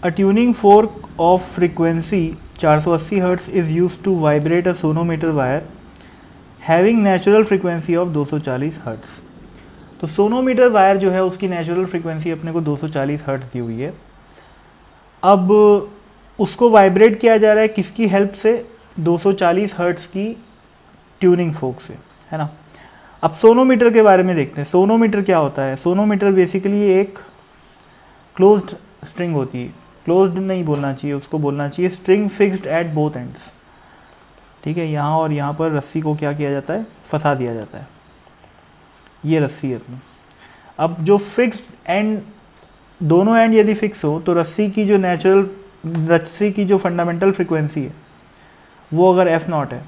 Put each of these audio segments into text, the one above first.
A tuning fork of frequency 480 Hz is used to vibrate a sonometer wire having natural frequency of 240 Hz। तो sonometer wire जो है उसकी natural frequency अपने को 240 hertz दी हुई है। अब उसको वाइब्रेट किया जा रहा है किसकी हेल्प से? 240 हर्ट्ज़ की ट्यूनिंग फोक से, है ना। अब सोनोमीटर के बारे में देखते हैं। सोनोमीटर क्या होता है? सोनोमीटर बेसिकली एक क्लोज्ड स्ट्रिंग होती है। क्लोज्ड नहीं बोलना चाहिए, उसको बोलना चाहिए string fixed at both ends. ठीक है, यहाँ और यहाँ पर रस्सी को क्या किया जाता है? फंसा दिया जाता है। ये रस्सी है अपनी। अब जो फिक्स्ड एंड, दोनों एंड यदि फिक्स हो तो रस्सी की जो नेचुरल, रस्सी की जो फंडामेंटल फ्रिक्वेंसी है वो अगर F0 है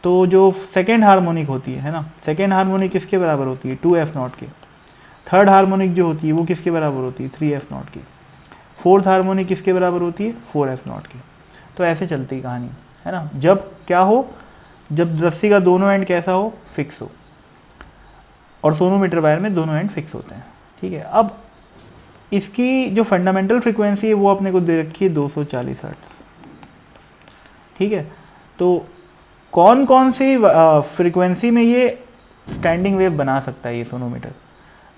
तो जो सेकेंड हार्मोनिक होती है ना, सेकेंड हार्मोनिक किसके बराबर होती है? 2F0 के। थर्ड हार्मोनिक जो होती है वो किसके बराबर होती है? 3F0 की। फोर्थ हार्मोनिक किसके बराबर होती है? 4F0 की। तो ऐसे चलती कहानी, है ना। जब क्या हो? जब रस्सी का दोनों एंड कैसा हो? फिक्स हो। और सोनोमीटर वायर में दोनों एंड फिक्स होते हैं। ठीक है, अब इसकी जो फंडामेंटल फ्रीक्वेंसी है वो अपने को दे रखी है 240 हर्ट्ज़। ठीक है, तो कौन कौन सी फ्रीक्वेंसी में ये स्टैंडिंग वेव बना सकता है ये सोनोमीटर?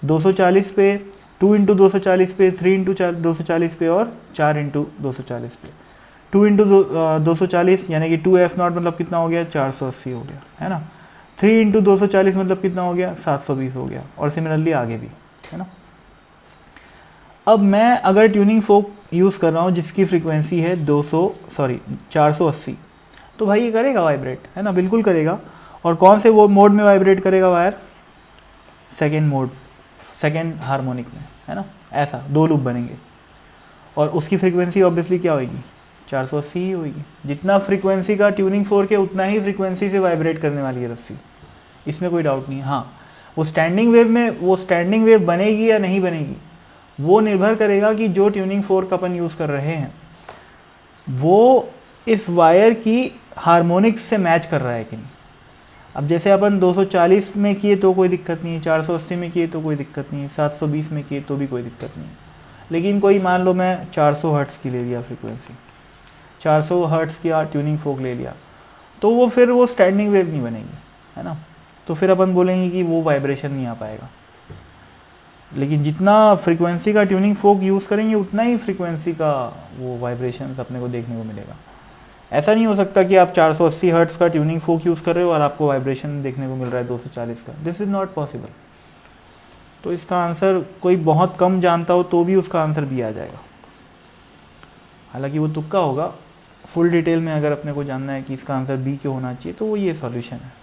240 पे, 2 इंटू 240 पे, 3 इंटू 240 पे और 4 इंटू 240 पे। 2 इंटू 240 यानी कि 2F0 मतलब कितना हो गया? 480 हो गया, है ना। 3 इंटू 240 मतलब कितना हो गया? 720 हो गया। और सिमिलरली आगे भी, है ना। अब मैं अगर ट्यूनिंग फोक यूज़ कर रहा हूँ जिसकी फ्रीक्वेंसी है 480, तो भाई ये करेगा वाइब्रेट, है ना, बिल्कुल करेगा। और कौन से वो मोड में वाइब्रेट करेगा wire? Second mode, second harmonic में, है ना। ऐसा दो लूप बनेंगे और उसकी फ्रीक्वेंसी ऑब्वियसली क्या होगी? 480 ही होगी। जितना फ्रीक्वेंसी का ट्यूनिंग फोर्क है उतना ही फ्रीक्वेंसी से वाइब्रेट करने वाली है रस्सी, इसमें कोई डाउट नहीं। हाँ, वो स्टैंडिंग वेव में, वो स्टैंडिंग वेव बनेगी या नहीं बनेगी वो निर्भर करेगा कि जो ट्यूनिंग फोर्क अपन यूज़ कर रहे हैं वो इस वायर की हार्मोनिक्स से मैच कर रहा है कि नहीं। अब जैसे अपन 240 में किए तो कोई दिक्कत नहीं है, 480 में किए तो कोई दिक्कत नहीं है, 720 में किए तो भी कोई दिक्कत नहीं है। लेकिन कोई मान लो मैं 400 हर्ट्ज़ की ले लिया फ्रीक्वेंसी, 400 हर्ट्ज़ की ट्यूनिंग फोक ले लिया, तो वो फिर वो स्टैंडिंग वेव नहीं बनेगी, है ना। तो फिर अपन बोलेंगे कि वो वाइब्रेशन नहीं आ पाएगा। लेकिन जितना फ्रीक्वेंसी का ट्यूनिंग फोक यूज़ करेंगे उतना ही फ्रीक्वेंसी का वो वाइब्रेशन अपने को देखने को मिलेगा। ऐसा नहीं हो सकता कि आप 480 हर्ट्ज़ का ट्यूनिंग फोक यूज़ कर रहे हो और आपको वाइब्रेशन देखने को मिल रहा है 240 का। This is not possible. तो इसका आंसर कोई बहुत कम जानता हो तो भी उसका आंसर भी आ जाएगा। हालांकि वो तुक्का होगा। फुल डिटेल में अगर अपने को जानना है कि इसका आंसर बी क्यों होना चाहिए तो वो ये सॉल्यूशन है।